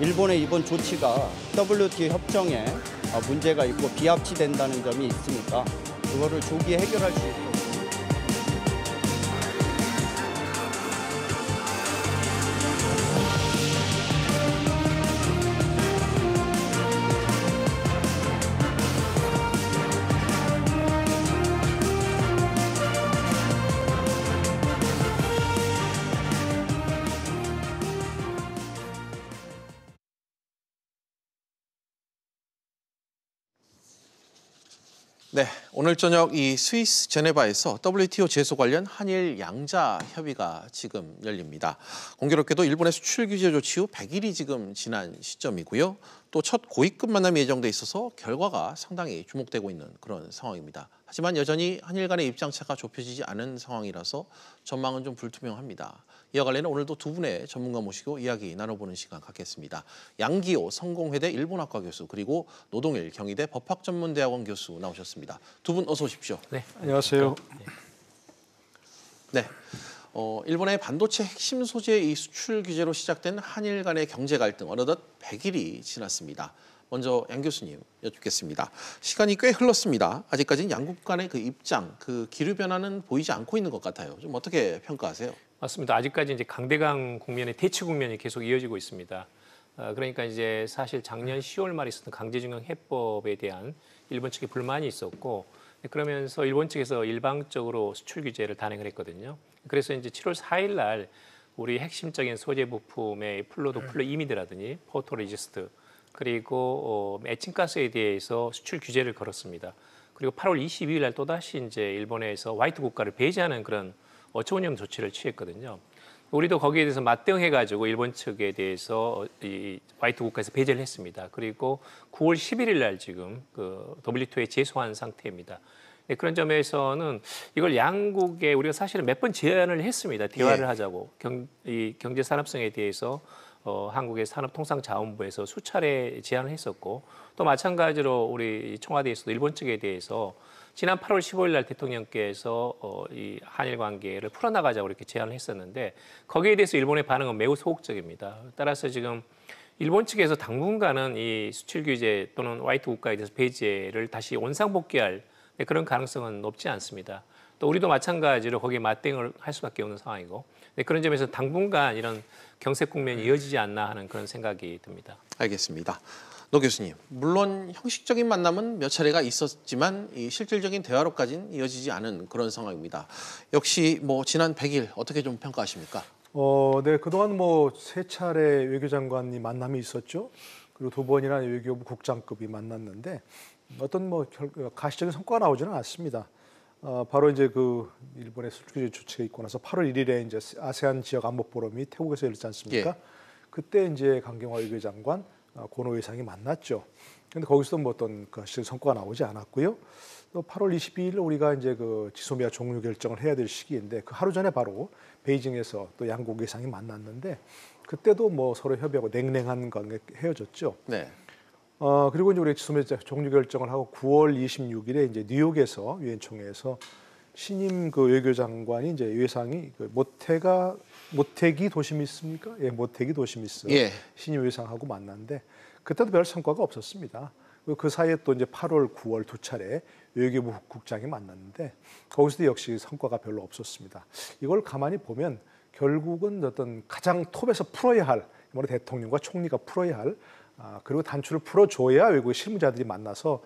일본의 이번 조치가 WTO 협정에 문제가 있고 비합치된다는 점이 있으니까 그거를 조기에 해결할 수 있도록. 네, 오늘 저녁 이 스위스 제네바에서 WTO 제소 관련 한일 양자 협의가 지금 열립니다. 공교롭게도 일본의 수출 규제 조치 후 100일이 지금 지난 시점이고요. 또 첫 고위급 만남이 예정돼 있어서 결과가 상당히 주목되고 있는 그런 상황입니다. 하지만 여전히 한일 간의 입장차가 좁혀지지 않은 상황이라서 전망은 좀 불투명합니다. 이와 관련해 오늘도 두 분의 전문가 모시고 이야기 나눠보는 시간 갖겠습니다. 양기호 성공회대 일본학과 교수 그리고 노동일 경희대 법학전문대학원 교수 나오셨습니다. 두 분 어서 오십시오. 네, 안녕하세요. 네, 일본의 반도체 핵심 소재의 이 수출 규제로 시작된 한일 간의 경제 갈등 어느덧 100일이 지났습니다. 먼저 양 교수님 여쭙겠습니다. 시간이 꽤 흘렀습니다. 아직까지는 양국 간의 그 입장, 그 기류 변화는 보이지 않고 있는 것 같아요. 좀 어떻게 평가하세요? 맞습니다. 아직까지 이제 강대강 국면의 대치 국면이 계속 이어지고 있습니다. 그러니까 이제 사실 작년 10월 말에 있었던 강제징용 해법에 대한 일본 측의 불만이 있었고, 그러면서 일본 측에서 일방적으로 수출 규제를 단행을 했거든요. 그래서 이제 7월 4일 날 우리 핵심적인 소재 부품의 플루도 이미드라든지 포토레지스트 그리고 에칭가스에 대해서 수출 규제를 걸었습니다. 그리고 8월 22일 날 또다시 이제 일본에서 화이트 국가를 배제하는 그런 어처구니없는 조치를 취했거든요. 우리도 거기에 대해서 맞대응해가지고 일본 측에 대해서 이 화이트 국가에서 배제를 했습니다. 그리고 9월 11일 날 지금 그 WTO에 제소한 상태입니다. 네, 그런 점에서는 이걸 양국에 우리가 사실은 몇 번 제안을 했습니다. 대화를 하자고 이 경제 산업성에 대해서 한국의 산업통상자원부에서 수차례 제안을 했었고 또 마찬가지로 우리 청와대에서도 일본 측에 대해서 지난 8월 15일 날 대통령께서 이 한일 관계를 풀어나가자고 이렇게 제안을 했었는데 거기에 대해서 일본의 반응은 매우 소극적입니다. 따라서 지금 일본 측에서 당분간은 이 수출 규제 또는 화이트 국가에 대해서 배제를 다시 원상복귀할 그런 가능성은 높지 않습니다. 또 우리도 마찬가지로 거기에 맞대응을 할 수밖에 없는 상황이고 그런 점에서 당분간 이런 경색 국면이 이어지지 않나 하는 그런 생각이 듭니다. 알겠습니다. 노 교수님, 물론 형식적인 만남은 몇 차례가 있었지만 이 실질적인 대화로까지는 이어지지 않은 그런 상황입니다. 역시 뭐 지난 100일 어떻게 좀 평가하십니까? 네, 그동안 뭐 3차례 외교장관이 만남이 있었죠. 그리고 2번이나 외교부 국장급이 만났는데 어떤 뭐 가시적인 성과가 나오지는 않습니다. 바로 이제 그 일본의 수출 규제 조치가 있고 나서 8월 1일에 이제 아세안 지역 안보 포럼이 태국에서 열리지 않습니까? 그때 이제 강경화 외교장관, 고노 외상이 만났죠. 그런데 거기서도 뭐 어떤 가시적인 성과가 나오지 않았고요. 또 8월 22일 우리가 이제 그 지소미아 종료 결정을 해야 될 시기인데 그 하루 전에 바로 베이징에서 또 양국 외상이 만났는데 그때도 뭐 서로 협의하고 냉랭한 관계 헤어졌죠. 네. 그리고 이제 우리 지소미아 종료 결정을 하고 9월 26일에 이제 뉴욕에서 유엔 총회에서 신임 그 외교장관이 이제 외상이 그 모테기 도시미스입니까? 예, 모테기 도시미스 신임 외상하고 만났는데 그때도 별 성과가 없었습니다. 그 사이에 또 이제 8월, 9월 2차례 외교부 국장이 만났는데 거기서도 역시 성과가 별로 없었습니다. 이걸 가만히 보면 결국은 어떤 가장 톱에서 풀어야 할, 대통령과 총리가 풀어야 할 그리고 단추를 풀어줘야 외국의 실무자들이 만나서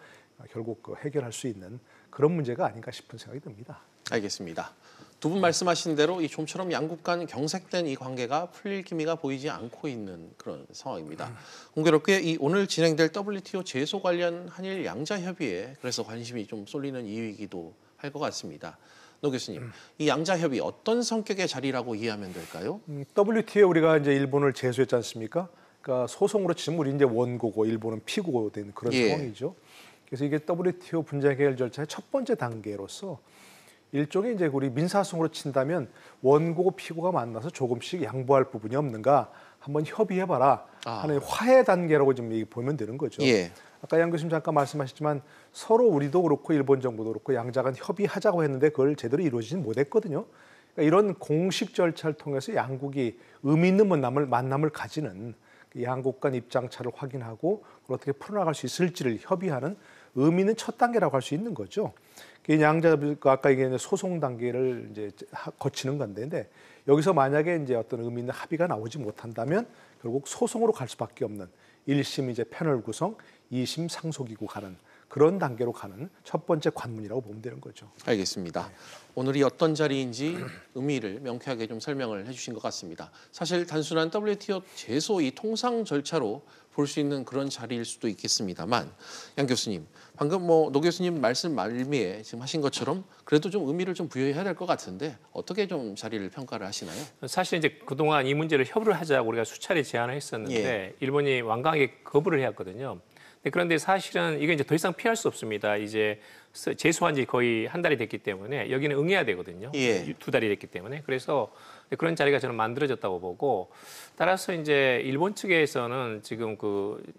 결국 해결할 수 있는 그런 문제가 아닌가 싶은 생각이 듭니다. 알겠습니다. 두 분 말씀하신 대로 이 좀처럼 양국 간 경색된 이 관계가 풀릴 기미가 보이지 않고 있는 그런 상황입니다. 공교롭게 이 오늘 진행될 WTO 제소 관련 한일 양자 협의에 그래서 관심이 좀 쏠리는 이유이기도 할 것 같습니다. 노 교수님, 이 양자 협의 어떤 성격의 자리라고 이해하면 될까요? WTO에 우리가 이제 일본을 제소했지 않습니까? 그러니까 소송으로 치면 우리 이제 원고고 일본은 피고가 된 그런 상황이죠. 그래서 이게 WTO 분쟁 해결 절차의 첫 번째 단계로서 일종의 이제 우리 민사소송으로 친다면 원고고 피고가 만나서 조금씩 양보할 부분이 없는가 한번 협의해봐라 하는 화해 단계라고 좀 보면 되는 거죠. 아까 양 교수님 잠깐 말씀하셨지만 서로 우리도 그렇고 일본 정부도 그렇고 양자간 협의하자고 했는데 그걸 제대로 이루어지진 못했거든요. 그러니까 이런 공식 절차를 통해서 양국이 의미 있는 만남을 가지는 양국 간 입장차를 확인하고 그걸 어떻게 풀어나갈 수 있을지를 협의하는 의미 있는 첫 단계라고 할 수 있는 거죠. 양자 아까 얘기한 소송 단계를 이제 거치는 건데 여기서 만약에 이제 어떤 의미 있는 합의가 나오지 못한다면 결국 소송으로 갈 수밖에 없는 1심 이제 패널 구성, 2심 상속이고 가는 그런 단계로 가는 첫 번째 관문이라고 보면 되는 거죠. 알겠습니다. 오늘이 어떤 자리인지 의미를 명쾌하게 좀 설명을 해주신 것 같습니다. 사실 단순한 WTO 제소 이 통상 절차로 볼 수 있는 그런 자리일 수도 있겠습니다만 양 교수님, 방금 노 교수님 말씀 말미에 지금 하신 것처럼 그래도 좀 의미를 좀 부여해야 될 것 같은데 어떻게 좀 자리를 평가를 하시나요? 사실 이제 그동안 이 문제를 협의를 하자고 우리가 수차례 제안을 했었는데 일본이 완강하게 거부를 해왔거든요. 그런데 사실은 이게 이제 더 이상 피할 수 없습니다. 이제 제소한 지 거의 한 달이 됐기 때문에 여기는 응해야 되거든요. 2달이 됐기 때문에. 그래서 그런 자리가 저는 만들어졌다고 보고 따라서 이제 일본 측에서는 지금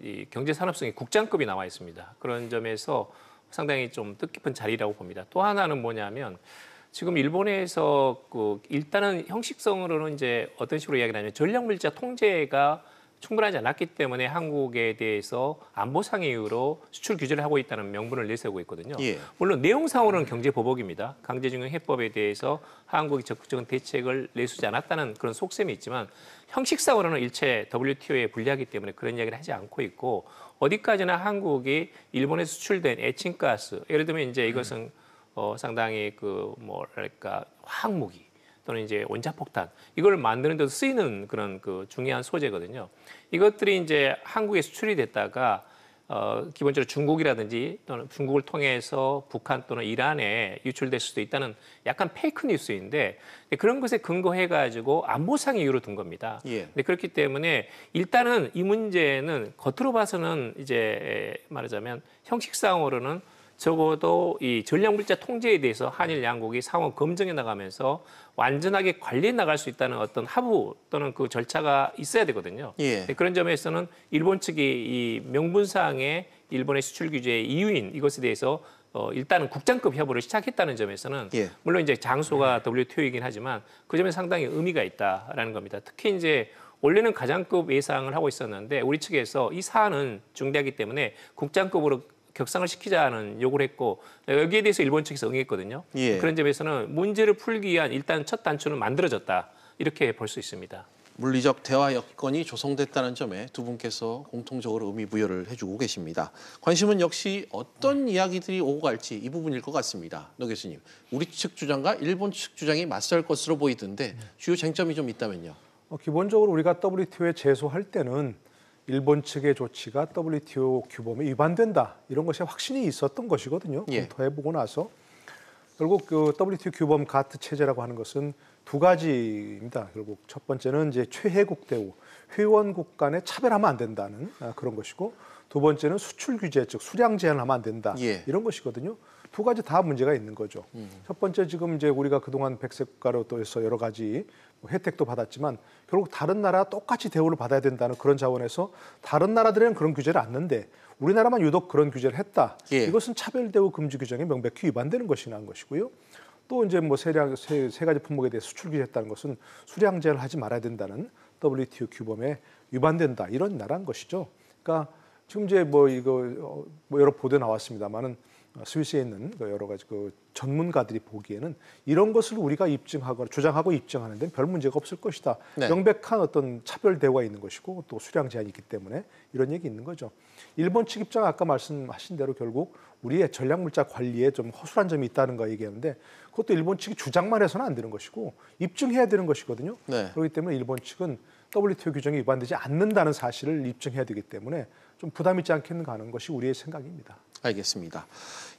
이 경제산업성이 국장급이 나와 있습니다. 그런 점에서 상당히 좀 뜻깊은 자리라고 봅니다. 또 하나는 뭐냐면 지금 일본에서 일단은 형식성으로는 이제 어떤 식으로 이야기를 하냐면 전략물자 통제가 충분하지 않았기 때문에 한국에 대해서 안보상의 이유로 수출 규제를 하고 있다는 명분을 내세우고 있거든요. 물론 내용상으로는 경제보복입니다. 강제징용 해법에 대해서 한국이 적극적인 대책을 내세우지 않았다는 그런 속셈이 있지만 형식상으로는 일체 WTO에 불리하기 때문에 그런 이야기를 하지 않고 있고 어디까지나 한국이 일본에 수출된 에칭가스, 예를 들면 이제 이것은 상당히 뭐랄까 화학무기 또는 이제 원자폭탄 이걸 만드는 데 쓰이는 그런 중요한 소재거든요. 이것들이 이제 한국에 수출이 됐다가 기본적으로 중국이라든지 또는 중국을 통해서 북한 또는 이란에 유출될 수도 있다는 약간 페이크 뉴스인데 그런 것에 근거해가지고 안보상의 이유로 든 겁니다. 근데 그렇기 때문에 일단은 이 문제는 겉으로 봐서는 이제 말하자면 형식상으로는 적어도 이 전략물자 통제에 대해서 한일 양국이 상호 검증해 나가면서 완전하게 관리해 나갈 수 있다는 어떤 합의 또는 그 절차가 있어야 되거든요. 그런 점에서는 일본 측이 이 명분상의 일본의 수출 규제의 이유인 이것에 대해서 일단은 국장급 협의를 시작했다는 점에서는 물론 이제 장소가 WTO이긴 하지만 그 점에 상당히 의미가 있다라는 겁니다. 특히 이제 원래는 가장급 예상을 하고 있었는데 우리 측에서 이 사안은 중대하기 때문에 국장급으로 격상을 시키자는 요구를 했고 여기에 대해서 일본 측에서 응했거든요. 그런 점에서는 문제를 풀기 위한 일단 첫 단추는 만들어졌다. 이렇게 볼 수 있습니다. 물리적 대화 여건이 조성됐다는 점에 두 분께서 공통적으로 의미 부여를 해주고 계십니다. 관심은 역시 어떤 이야기들이 오고 갈지 이 부분일 것 같습니다. 노 교수님, 우리 측 주장과 일본 측 주장이 맞설 것으로 보이던데 주요 쟁점이 좀 있다면요. 기본적으로 우리가 WTO에 제소할 때는 일본 측의 조치가 WTO 규범에 위반된다 이런 것이 확신이 있었던 것이거든요. 검토해보고 나서 결국 그 WTO 규범 가트 체제라고 하는 것은 두 가지입니다. 결국 첫 번째는 이제 최혜국 대우, 회원국 간에 차별하면 안 된다는 그런 것이고 두 번째는 수출 규제, 즉 수량 제한하면 안 된다 이런 것이거든요. 두 가지 다 문제가 있는 거죠. 첫 번째 지금 이제 우리가 그동안 백색가로 또 해서 여러 가지 혜택도 받았지만 결국 다른 나라 똑같이 대우를 받아야 된다는 그런 자원에서 다른 나라들은 그런 규제를 안는데 우리나라만 유독 그런 규제를 했다. 이것은 차별 대우 금지 규정에 명백히 위반되는 것이라는 것이고요. 또 이제 뭐 세 가지 품목에 대해 수출 규제했다는 것은 수량 제한을 하지 말아야 된다는 WTO 규범에 위반된다 이런 나라인 것이죠. 그러니까 지금 이제 뭐 여러 보도 나왔습니다만은 스위스에 있는 여러 가지 전문가들이 보기에는 이런 것을 우리가 입증하거나 주장하고 입증하는 데는 별 문제가 없을 것이다. 명백한 어떤 차별 대우가 있는 것이고 또 수량 제한이 있기 때문에 이런 얘기 있는 거죠. 일본 측 입장 아까 말씀하신 대로 결국 우리의 전략물자 관리에 좀 허술한 점이 있다는 거 얘기하는데 그것도 일본 측이 주장만 해서는 안 되는 것이고 입증해야 되는 것이거든요. 그렇기 때문에 일본 측은 WTO 규정이 위반되지 않는다는 사실을 입증해야 되기 때문에 좀 부담 있지 않겠는가 하는 것이 우리의 생각입니다. 알겠습니다.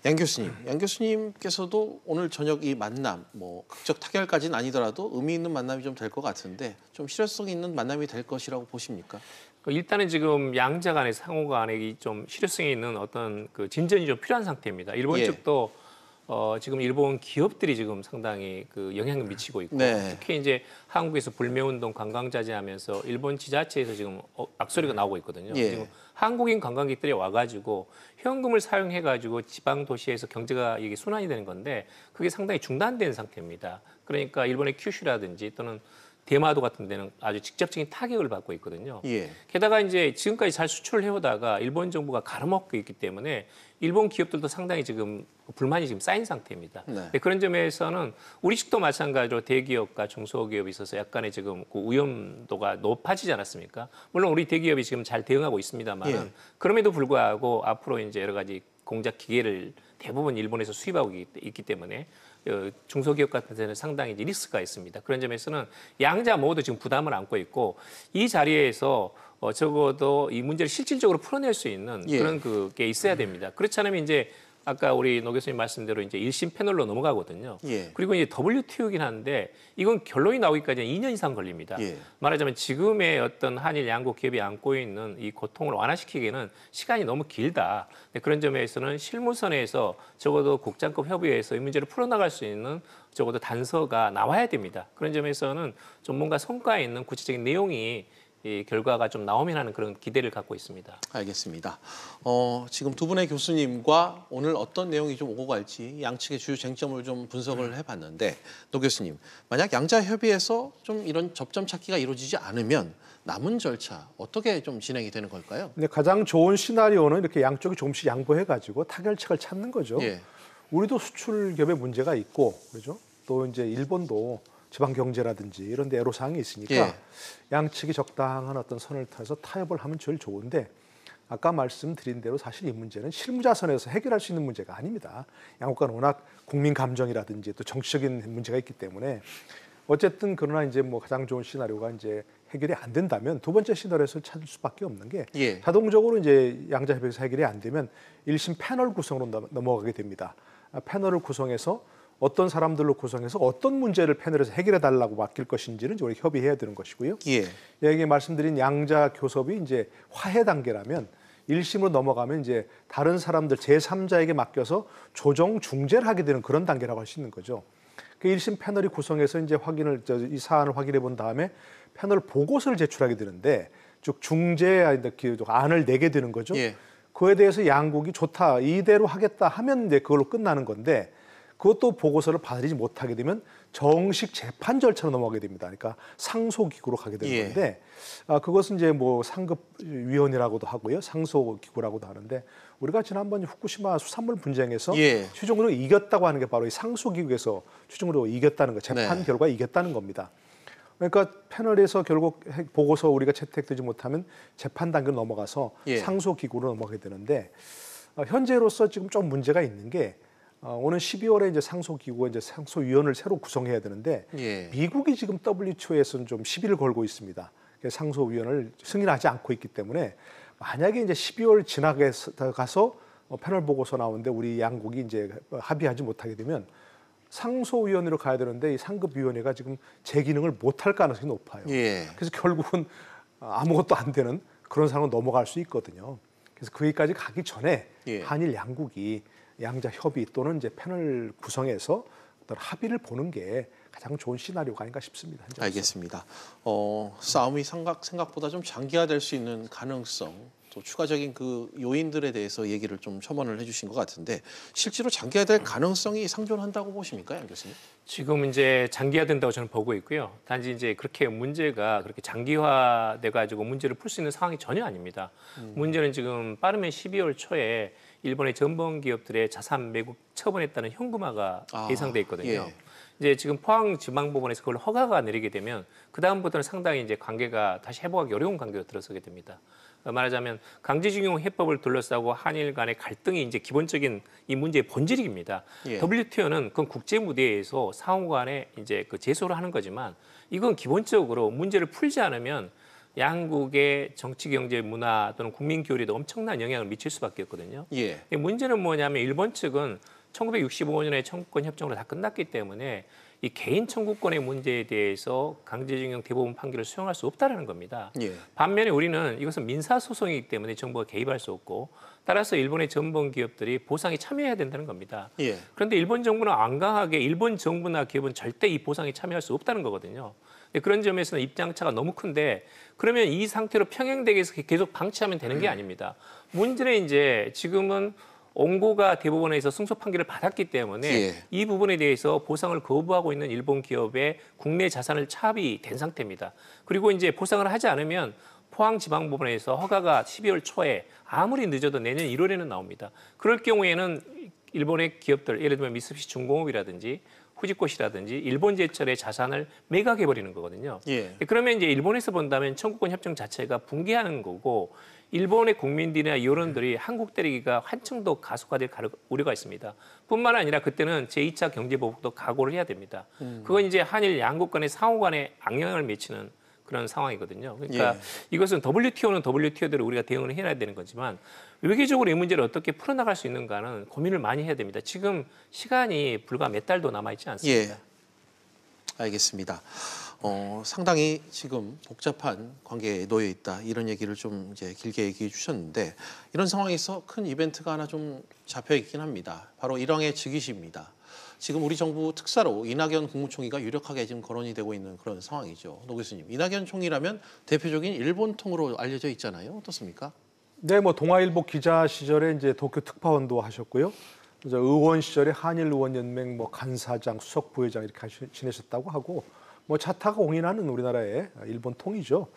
양 교수님, 양 교수님께서도 오늘 저녁 이 만남, 뭐 극적 타결까지는 아니더라도 의미 있는 만남이 좀 될 것 같은데 좀 실효성 있는 만남이 될 것이라고 보십니까? 일단은 지금 양자 간의 상호 간의 좀 실효성이 있는 어떤 진전이 좀 필요한 상태입니다. 일본 측도 지금 일본 기업들이 지금 상당히 영향을 미치고 있고 특히 이제 한국에서 불매운동 관광자제하면서 일본 지자체에서 지금 악소리가 나오고 있거든요. 지금 한국인 관광객들이 와가지고 현금을 사용해가지고 지방 도시에서 경제가 이게 순환이 되는 건데 그게 상당히 중단된 상태입니다. 그러니까 일본의 큐슈라든지 또는 대마도 같은 데는 아주 직접적인 타격을 받고 있거든요. 예. 게다가 이제 지금까지 잘 수출을 해오다가 일본 정부가 가로막고 있기 때문에 일본 기업들도 상당히 지금 불만이 지금 쌓인 상태입니다. 네. 그런 점에서는 우리 측도 마찬가지로 대기업과 중소기업이 있어서 약간의 지금 그 위험도가 높아지지 않았습니까? 물론 우리 대기업이 지금 잘 대응하고 있습니다만 예. 그럼에도 불구하고 앞으로 이제 여러 가지 공작 기계를 대부분 일본에서 수입하고 있기 때문에 중소기업 같은 데는 상당히 이제 리스크가 있습니다. 그런 점에서는 양자 모두 지금 부담을 안고 있고 이 자리에서 적어도 이 문제를 실질적으로 풀어낼 수 있는 예. 그런 그게 있어야 됩니다. 그렇지 않으면 이제 아까 우리 노 교수님 말씀대로 이제 1심 패널로 넘어가거든요. 예. 그리고 이제 WTO이긴 한데 이건 결론이 나오기까지는 2년 이상 걸립니다. 예. 말하자면 지금의 어떤 한일 양국 기업이 안고 있는 이 고통을 완화시키기에는 시간이 너무 길다. 그런 점에서는 실무선에서 적어도 국장급 협의회에서 이 문제를 풀어나갈 수 있는 적어도 단서가 나와야 됩니다. 그런 점에서는 좀 뭔가 성과에 있는 구체적인 내용이 이 결과가 좀 나오면 하는 그런 기대를 갖고 있습니다. 알겠습니다. 지금 두 분의 교수님과 오늘 어떤 내용이 좀 오고 갈지 양측의 주요 쟁점을 좀 분석을 해봤는데 노 교수님, 만약 양자 협의에서 좀 이런 접점 찾기가 이루어지지 않으면 남은 절차 어떻게 좀 진행이 되는 걸까요? 근데 가장 좋은 시나리오는 이렇게 양쪽이 조금씩 양보해가지고 타결책을 찾는 거죠. 예. 우리도 수출 기업에 문제가 있고, 그렇죠? 또 이제 일본도 지방 경제라든지 이런 데 애로사항이 있으니까 예. 양측이 적당한 어떤 선을 타서 타협을 하면 제일 좋은데 아까 말씀드린 대로 사실 이 문제는 실무자선에서 해결할 수 있는 문제가 아닙니다. 양국 간 워낙 국민 감정이라든지 또 정치적인 문제가 있기 때문에 어쨌든 그러나 이제 뭐 가장 좋은 시나리오가 이제 해결이 안 된다면 두 번째 시나리오를 찾을 수밖에 없는 게 예. 자동적으로 이제 양자 협의에서 해결이 안 되면 1심 패널 구성으로 넘어가게 됩니다. 패널을 구성해서 어떤 사람들로 구성해서 어떤 문제를 패널에서 해결해 달라고 맡길 것인지는 우리 협의해야 되는 것이고요. 예. 여기 말씀드린 양자 교섭이 이제 화해 단계라면 1심으로 넘어가면 이제 다른 사람들 제3자에게 맡겨서 조정 중재를 하게 되는 그런 단계라고 할 수 있는 거죠. 그 1심 패널이 구성해서 이제 이 사안을 확인해 본 다음에 패널 보고서를 제출하게 되는데 즉 중재 안을 내게 되는 거죠. 예. 그에 대해서 양국이 좋다 이대로 하겠다 하면 이제 그걸로 끝나는 건데 그것도 보고서를 받아들이지 못하게 되면 정식 재판 절차로 넘어가게 됩니다. 그러니까 상소기구로 가게 되는 예. 건데 그것은 이제 뭐 상급위원이라고도 하고요. 상소기구라고도 하는데 우리가 지난번 후쿠시마 수산물 분쟁에서 예. 최종적으로 이겼다고 하는 게 바로 이 상소기구에서 최종적으로 이겼다는 거, 재판 네. 결과에 이겼다는 겁니다. 그러니까 패널에서 결국 보고서 우리가 채택되지 못하면 재판 단계로 넘어가서 예. 상소기구로 넘어가게 되는데 현재로서 지금 좀 문제가 있는 게 오는 12월에 이제 상소기구가 이제 상소위원을 새로 구성해야 되는데 예. 미국이 지금 WTO에서는 좀 시비를 걸고 있습니다. 상소위원을 승인하지 않고 있기 때문에 만약에 이제 12월 지나게 가서 패널 보고서 나오는데 우리 양국이 이제 합의하지 못하게 되면 상소위원회로 가야 되는데 이 상급위원회가 지금 제 기능을 못할 가능성이 높아요. 예. 그래서 결국은 아무것도 안 되는 그런 상황으로 넘어갈 수 있거든요. 그래서 거기까지 가기 전에 예. 한일 양국이 양자 협의 또는 이제 패널 구성해서 어떤 합의를 보는 게 가장 좋은 시나리오가 아닌가 싶습니다. 알겠습니다. 싸움이 생각보다 좀 장기화될 수 있는 가능성, 또 추가적인 그 요인들에 대해서 얘기를 좀 첨언을 해주신 것 같은데 실제로 장기화될 가능성이 상존한다고 보십니까, 양 교수님? 지금 이제 장기화된다고 저는 보고 있고요. 단지 이제 그렇게 문제가 그렇게 장기화돼 가지고 문제를 풀 수 있는 상황이 전혀 아닙니다. 문제는 지금 빠르면 12월 초에 일본의 전범 기업들의 자산 매국 처분했다는 현금화가 예상돼 있거든요. 예. 이제 지금 포항지방법원에서 그걸 허가가 내리게 되면 그 다음부터는 상당히 이제 관계가 다시 회복하기 어려운 관계로 들어서게 됩니다. 말하자면 강제징용 해법을 둘러싸고 한일 간의 갈등이 이제 기본적인 이 문제의 본질입니다. 예. WTO는 그건 국제 무대에서 상호간에 이제 그 제소를 하는 거지만 이건 기본적으로 문제를 풀지 않으면 양국의 정치, 경제, 문화 또는 국민 교류에도 엄청난 영향을 미칠 수밖에 없거든요. 예. 문제는 뭐냐면 일본 측은 1965년에 청구권 협정으로 다 끝났기 때문에 이 개인 청구권의 문제에 대해서 강제징용 대법원 판결을 수용할 수 없다는 겁니다. 예. 반면에 우리는 이것은 민사소송이기 때문에 정부가 개입할 수 없고 따라서 일본의 전범 기업들이 보상에 참여해야 된다는 겁니다. 예. 그런데 일본 정부는 완강하게 일본 정부나 기업은 절대 이 보상에 참여할 수 없다는 거거든요. 그런 점에서는 입장차가 너무 큰데 그러면 이 상태로 평행되게 해서 계속 방치하면 되는 게 아닙니다. 문제는 이제 지금은 온고가 대법원에서 승소 판결을 받았기 때문에 예. 이 부분에 대해서 보상을 거부하고 있는 일본 기업의 국내 자산을 차압이 된 상태입니다. 그리고 이제 보상을 하지 않으면 포항지방법원에서 허가가 12월 초에 아무리 늦어도 내년 1월에는 나옵니다. 그럴 경우에는 일본의 기업들, 예를 들면 미쓰비시 중공업이라든지 후지코시라든지 일본제철의 자산을 매각해버리는 거거든요. 예. 그러면 이제 일본에서 본다면 청구권 협정 자체가 붕괴하는 거고 일본의 국민들이나 여론들이 한국 때리기가 한층 더 가속화될 우려가 있습니다. 뿐만 아니라 그때는 제2차 경제보복도 각오를 해야 됩니다. 그건 이제 한일 양국 간의 상호 간에 악영향을 미치는 그런 상황이거든요. 그러니까 예. 이것은 WTO는 WTO대로 우리가 대응을 해야 되는 거지만 외교적으로 이 문제를 어떻게 풀어나갈 수 있는가는 고민을 많이 해야 됩니다. 지금 시간이 불과 몇 달도 남아있지 않습니다. 예. 알겠습니다. 상당히 지금 복잡한 관계에 놓여 있다 이런 얘기를 좀 이제 길게 얘기해 주셨는데 이런 상황에서 큰 이벤트가 하나 좀 잡혀 있긴 합니다. 바로 일왕의 즉위시입니다. 지금 우리 정부 특사로 이낙연 국무총리가 유력하게 지금 거론이 되고 있는 그런 상황이죠. 노 교수님, 이낙연 총리라면 대표적인 일본통으로 알려져 있잖아요. 어떻습니까? 네, 뭐 동아일보 기자 시절에 이제 도쿄 특파원도 하셨고요. 이제 의원 시절에 한일 의원연맹 뭐 간사장, 수석 부회장 이렇게 지내셨다고 하고 뭐 자타가 공인하는 우리나라의 일본 통이죠.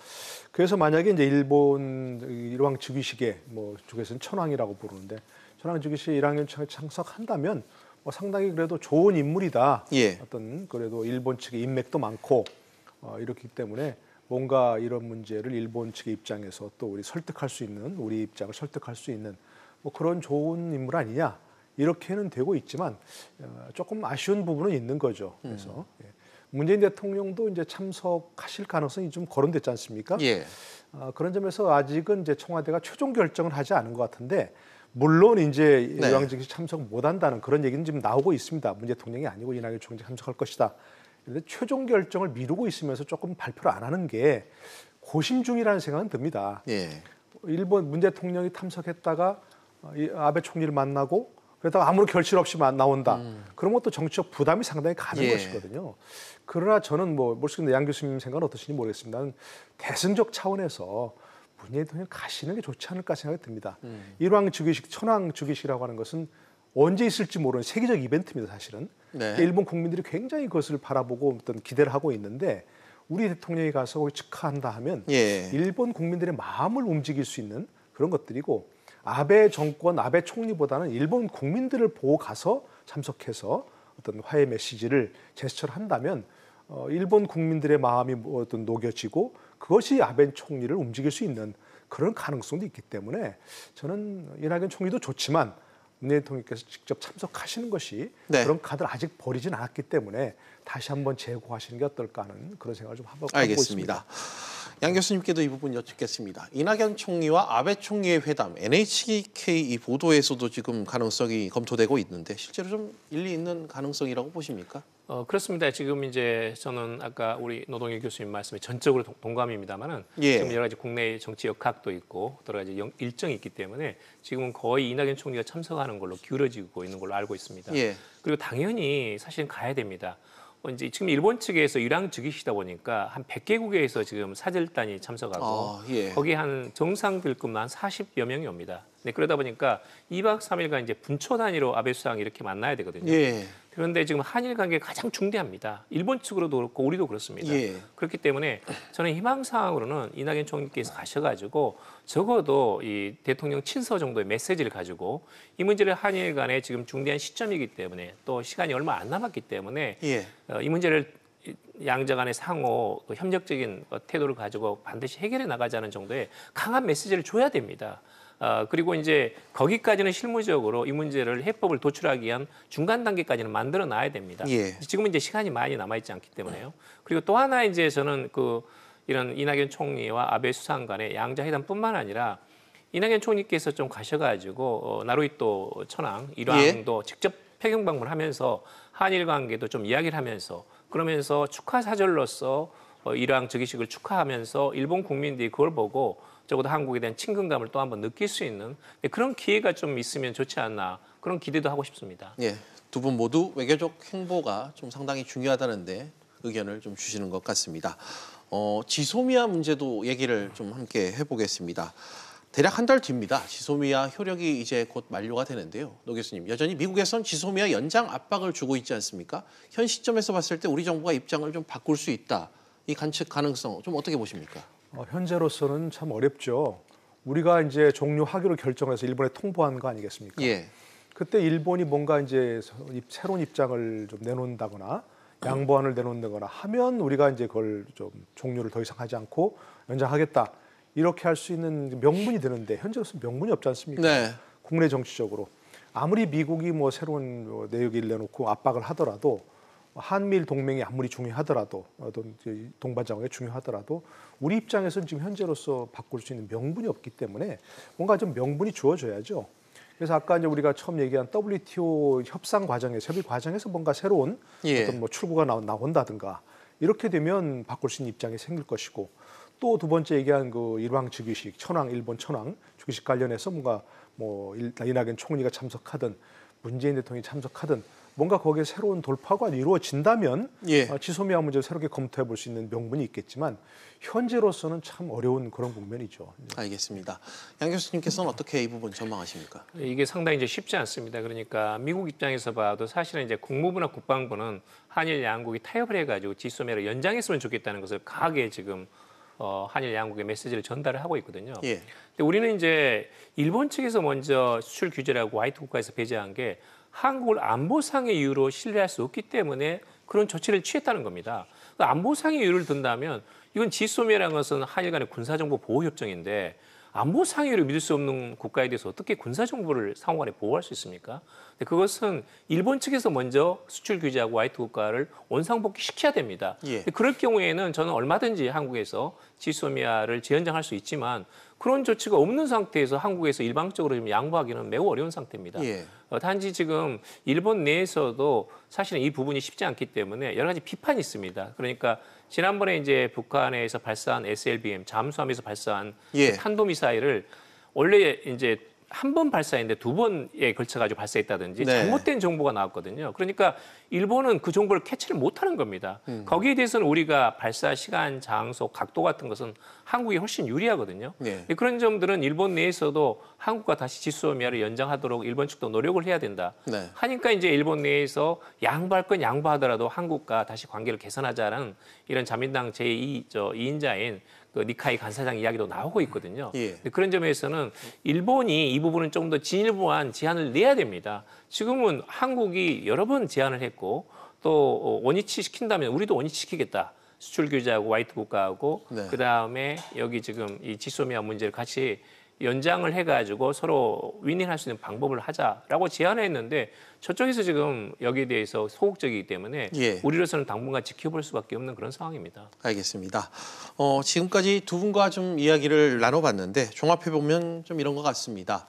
그래서 만약에 이제 일본 일왕 즉위식에 뭐 쪽에서는 천황이라고 부르는데 천황 즉위식 일왕연청에 참석한다면 뭐 상당히 그래도 좋은 인물이다. 예. 어떤 그래도 일본 측의 인맥도 많고 이렇기 때문에 뭔가 이런 문제를 일본 측의 입장에서 또 우리 설득할 수 있는 우리 입장을 설득할 수 있는 뭐 그런 좋은 인물 아니냐 이렇게는 되고 있지만 조금 아쉬운 부분은 있는 거죠. 그래서 문재인 대통령도 이제 참석하실 가능성이 좀 거론됐지 않습니까? 예. 그런 점에서 아직은 이제 청와대가 최종 결정을 하지 않은 것 같은데 물론 이제 일왕즉위식 참석 못한다는 그런 얘기는 지금 나오고 있습니다. 문재인 대통령이 아니고 이낙연 총리 참석할 것이다. 그런데 최종 결정을 미루고 있으면서 조금 발표를 안 하는 게 고심 중이라는 생각은 듭니다. 예. 일본 문 대통령이 탐석했다가 아베 총리를 만나고 그러다가 아무런 결실 없이 나온다. 그런 것도 정치적 부담이 상당히 가는 예. 것이거든요. 그러나 저는 모르겠는데 양 교수님 생각은 어떠신지 모르겠습니다. 나는 대승적 차원에서 문재인 대통령 가시는 게 좋지 않을까 생각이 듭니다. 일왕 즉위식, 천황 즉위식이라고 하는 것은 언제 있을지 모르는 세계적 이벤트입니다, 사실은. 네. 일본 국민들이 굉장히 그것을 바라보고 어떤 기대를 하고 있는데 우리 대통령이 가서 거기 축하한다 하면 예. 일본 국민들의 마음을 움직일 수 있는 그런 것들이고 아베 정권, 아베 총리보다는 일본 국민들을 보고 가서 참석해서 어떤 화해 메시지를 제스처를 한다면 일본 국민들의 마음이 어떤 녹여지고 그것이 아베 총리를 움직일 수 있는 그런 가능성도 있기 때문에 저는 이낙연 총리도 좋지만 문재인 대통령께서 직접 참석하시는 것이 네. 그런 카드를 아직 버리진 않았기 때문에 다시 한번 재고하시는 게 어떨까 하는 그런 생각을 좀 하고 알겠습니다. 있습니다. 양 교수님께도 이 부분 여쭙겠습니다. 이낙연 총리와 아베 총리의 회담, NHK 이 보도에서도 지금 가능성이 검토되고 있는데 실제로 좀 일리 있는 가능성이라고 보십니까? 그렇습니다. 지금 이제 저는 아까 우리 노동일 교수님 말씀에 전적으로 동감입니다만은 예. 지금 여러 가지 국내 정치 역학도 있고 여러 가지 일정이 있기 때문에 지금은 거의 이낙연 총리가 참석하는 걸로 기울어지고 있는 걸로 알고 있습니다. 예. 그리고 당연히 사실은 가야 됩니다. 이제 지금 일본 측에서 일왕 즉위시다 보니까 한 100개국에서 지금 사절단이 참석하고 예. 거기 한 정상들급만 한 40여 명이 옵니다. 네, 그러다 보니까 2박 3일간 이제 분초 단위로 아베 수상 이렇게 만나야 되거든요. 예. 그런데 지금 한일 관계가 가장 중대합니다. 일본 측으로도 그렇고 우리도 그렇습니다. 예. 그렇기 때문에 저는 희망사항으로는 이낙연 총리께서 가셔가지고 적어도 이 대통령 친서 정도의 메시지를 가지고 이 문제를 한일 간에 지금 중대한 시점이기 때문에 또 시간이 얼마 안 남았기 때문에 예. 이 문제를 양자 간의 상호 협력적인 태도를 가지고 반드시 해결해 나가자는 정도의 강한 메시지를 줘야 됩니다. 그리고 이제 거기까지는 실무적으로 이 문제를 해법을 도출하기 위한 중간 단계까지는 만들어 놔야 됩니다. 예. 지금은 이제 시간이 많이 남아있지 않기 때문에요. 그리고 또 하나 이제 저는 이런 이낙연 총리와 아베 수상 간의 양자 회담뿐만 아니라 이낙연 총리께서 좀 가셔가지고 나루히토 천황 일왕도 직접 폐경 방문하면서 한일 관계도 좀 이야기를 하면서 그러면서 축하 사절로서 일왕 즉위식을 축하하면서 일본 국민들이 그걸 보고 적어도 한국에 대한 친근감을 또 한번 느낄 수 있는 그런 기회가 좀 있으면 좋지 않나 그런 기대도 하고 싶습니다. 예. 두 분 모두 외교적 행보가 좀 상당히 중요하다는데 의견을 좀 주시는 것 같습니다. 지소미아 문제도 얘기를 좀 함께 해보겠습니다. 대략 한 달 뒤입니다. 지소미아 효력이 이제 곧 만료가 되는데요. 노 교수님, 여전히 미국에선 지소미아 연장 압박을 주고 있지 않습니까? 현 시점에서 봤을 때 우리 정부가 입장을 좀 바꿀 수 있다. 이 관측 가능성 좀 어떻게 보십니까? 현재로서는 참 어렵죠. 우리가 이제 종료하기로 결정해서 일본에 통보한 거 아니겠습니까? 예. 그때 일본이 뭔가 이제 새로운 입장을 좀 내놓는다거나 양보안을 내놓는다거나 하면 우리가 이제 그걸 좀 종료를 더 이상 하지 않고 연장하겠다. 이렇게 할 수 있는 명분이 되는데 현재로서 명분이 없지 않습니까? 네. 국내 정치적으로 아무리 미국이 뭐 새로운 내역을 내놓고 압박을 하더라도 한미일 동맹이 아무리 중요하더라도 어떤 동반자국이 중요하더라도 우리 입장에서는 지금 현재로서 바꿀 수 있는 명분이 없기 때문에 뭔가 좀 명분이 주어져야죠. 그래서 아까 이제 우리가 처음 얘기한 WTO 협상 과정에서 협의 과정에서 뭔가 새로운 예. 어떤 뭐 출구가 나온다든가 이렇게 되면 바꿀 수 있는 입장이 생길 것이고 또 두 번째 얘기한 그 일왕 즉위식 일본 천황 즉위식 관련해서 뭔가 뭐 이낙연 총리가 참석하든 문재인 대통령이 참석하든 뭔가 거기에 새로운 돌파가 이루어진다면 예. 지소미아 문제를 새롭게 검토해 볼 수 있는 명분이 있겠지만 현재로서는 참 어려운 그런 국면이죠. 알겠습니다. 양 교수님께서는 어떻게 이 부분 전망하십니까? 이게 상당히 이제 쉽지 않습니다. 그러니까 미국 입장에서 봐도 사실은 이제 국무부나 국방부는 한일 양국이 타협을 해가지고 지소미아를 연장했으면 좋겠다는 것을 강하게 지금 한일 양국의 메시지를 전달을 하고 있거든요. 예. 근데 우리는 이제 일본 측에서 먼저 수출 규제라고 화이트 국가에서 배제한 게 한국을 안보상의 이유로 신뢰할 수 없기 때문에 그런 조치를 취했다는 겁니다. 그 안보상의 이유를 든다면 이건 지소미아라는 것은 한일 간의 군사정보 보호협정인데 안보상의 이유를 믿을 수 없는 국가에 대해서 어떻게 군사정보를 상호간에 보호할 수 있습니까? 근데 그것은 일본 측에서 먼저 수출 규제하고 화이트 국가를 원상복귀 시켜야 됩니다. 예. 그럴 경우에는 저는 얼마든지 한국에서 지소미아를 재연장할 수 있지만 그런 조치가 없는 상태에서 한국에서 일방적으로 좀 양보하기는 매우 어려운 상태입니다. 예. 단지 지금 일본 내에서도 사실은 이 부분이 쉽지 않기 때문에 여러 가지 비판이 있습니다. 그러니까 지난번에 이제 북한에서 발사한 SLBM 잠수함에서 발사한 예. 탄도미사일을 원래 이제 한 번 발사했는데 두 번에 걸쳐가지고 발사했다든지 네. 잘못된 정보가 나왔거든요. 그러니까 일본은 그 정보를 캐치를 못하는 겁니다. 거기에 대해서는 우리가 발사 시간, 장소, 각도 같은 것은 한국이 훨씬 유리하거든요. 네. 그런 점들은 일본 내에서도 한국과 다시 지소미아를 연장하도록 일본 측도 노력을 해야 된다. 네. 하니까 이제 일본 내에서 양보할 건 양보하더라도 한국과 다시 관계를 개선하자는 이런 자민당 제2인자인 그 니카이 간사장 이야기도 나오고 있거든요. 예. 그런 점에서는 일본이 이 부분은 좀 더 진일보한 제안을 내야 됩니다. 지금은 한국이 여러 번 제안을 했고 또 원위치 시킨다면 우리도 원위치 시키겠다. 수출 규제하고 화이트 국가하고 네. 그다음에 여기 지금 이 지소미아 문제를 같이 연장을 해가지고 서로 윈윈할 수 있는 방법을 하자라고 제안을 했는데 저쪽에서 지금 여기에 대해서 소극적이기 때문에 예. 우리로서는 당분간 지켜볼 수밖에 없는 그런 상황입니다. 알겠습니다. 지금까지 두 분과 좀 이야기를 나눠봤는데 종합해 보면 좀 이런 것 같습니다.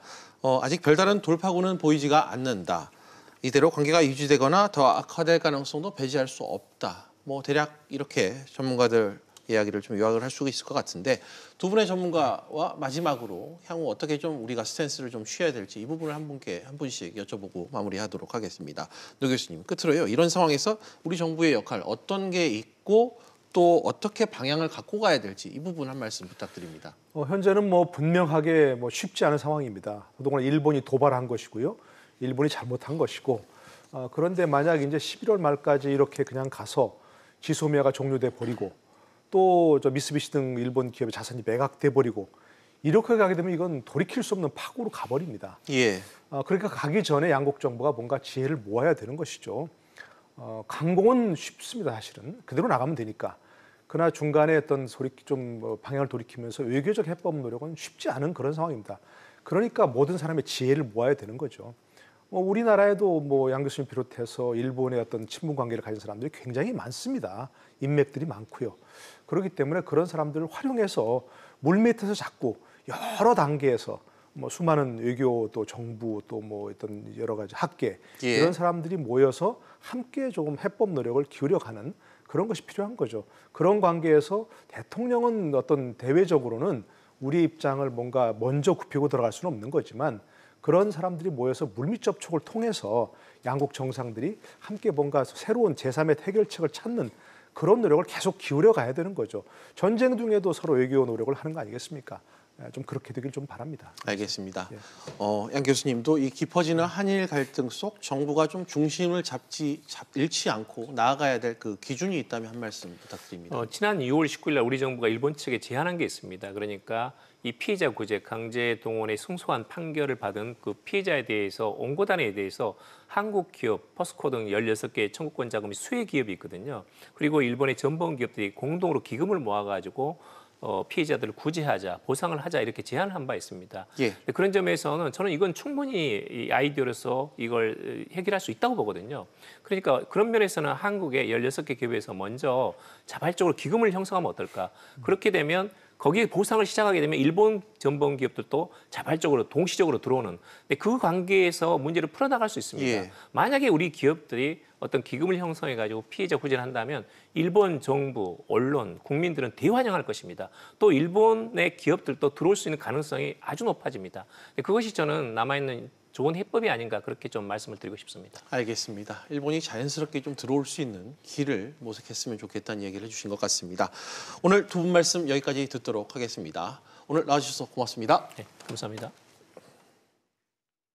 아직 별다른 돌파구는 보이지가 않는다. 이대로 관계가 유지되거나 더 악화될 가능성도 배제할 수 없다. 뭐 대략 이렇게 전문가들 이야기를 좀 요약을 할 수가 있을 것 같은데 두 분의 전문가와 마지막으로 향후 어떻게 좀 우리가 스탠스를 좀 취해야 될지 이 부분을 한 분씩 여쭤보고 마무리하도록 하겠습니다. 노 교수님 끝으로요. 이런 상황에서 우리 정부의 역할 어떤 게 있고 또 어떻게 방향을 갖고 가야 될지 이 부분 한 말씀 부탁드립니다. 현재는 뭐 분명하게 뭐 쉽지 않은 상황입니다. 그동안 일본이 도발한 것이고요. 일본이 잘못한 것이고 그런데 만약 이제 11월 말까지 이렇게 그냥 가서 지소미아가 종료돼 버리고 또 저 미쓰비시 등 일본 기업의 자산이 매각돼 버리고 이렇게 가게 되면 이건 돌이킬 수 없는 파국으로 가버립니다. 예. 그러니까 가기 전에 양국 정부가 뭔가 지혜를 모아야 되는 것이죠. 강공은 쉽습니다, 사실은. 그대로 나가면 되니까. 그러나 중간에 어떤 방향을 돌이키면서 외교적 해법 노력은 쉽지 않은 그런 상황입니다. 그러니까 모든 사람의 지혜를 모아야 되는 거죠. 우리나라에도 양 교수님 비롯해서 일본의 어떤 친분 관계를 가진 사람들이 굉장히 많습니다. 인맥들이 많고요. 그렇기 때문에 그런 사람들을 활용해서 물밑에서 자꾸 여러 단계에서 수많은 외교 또 정부 또 어떤 여러 가지 학계 예. 이런 사람들이 모여서 함께 조금 해법 노력을 기울여가는 그런 것이 필요한 거죠. 그런 관계에서 대통령은 어떤 대외적으로는 우리 입장을 뭔가 먼저 굽히고 들어갈 수는 없는 거지만 그런 사람들이 모여서 물밑 접촉을 통해서 양국 정상들이 함께 뭔가 새로운 제3의 해결책을 찾는 그런 노력을 계속 기울여 가야 되는 거죠. 전쟁 중에도 서로 외교 노력을 하는 거 아니겠습니까? 좀 그렇게 되길 좀 바랍니다. 알겠습니다. 예. 양 교수님도 이 깊어지는 한일 갈등 속 정부가 좀 중심을 잃지 않고 나아가야 될 그 기준이 있다면 한 말씀 부탁드립니다. 지난 2월 19일 날 우리 정부가 일본 측에 제안한 게 있습니다. 그러니까 이 피해자 구제 강제 동원의 승소한 판결을 받은 그 피해자에 대해서 원고단에 대해서 한국 기업, 포스코 등 16개의 청구권 자금이 수혜 기업이 있거든요. 그리고 일본의 전범 기업들이 공동으로 기금을 모아가지고 피해자들을 구제하자, 보상을 하자 이렇게 제안을 한 바 있습니다. 예. 그런 점에서는 저는 이건 충분히 이 아이디어로서 이걸 해결할 수 있다고 보거든요. 그러니까 그런 면에서는 한국의 16개 기업에서 먼저 자발적으로 기금을 형성하면 어떨까. 그렇게 되면 거기에 보상을 시작하게 되면 일본 전범 기업들도 자발적으로 동시적으로 들어오는 근데 그 관계에서 문제를 풀어나갈 수 있습니다. 예. 만약에 우리 기업들이 어떤 기금을 형성해가지고 피해자 구제를 한다면 일본 정부, 언론, 국민들은 대환영할 것입니다. 또 일본의 기업들도 들어올 수 있는 가능성이 아주 높아집니다. 그것이 저는 남아있는 좋은 해법이 아닌가 그렇게 좀 말씀을 드리고 싶습니다. 알겠습니다. 일본이 자연스럽게 좀 들어올 수 있는 길을 모색했으면 좋겠다는 얘기를 해주신 것 같습니다. 오늘 두 분 말씀 여기까지 듣도록 하겠습니다. 오늘 나와주셔서 고맙습니다. 네, 감사합니다.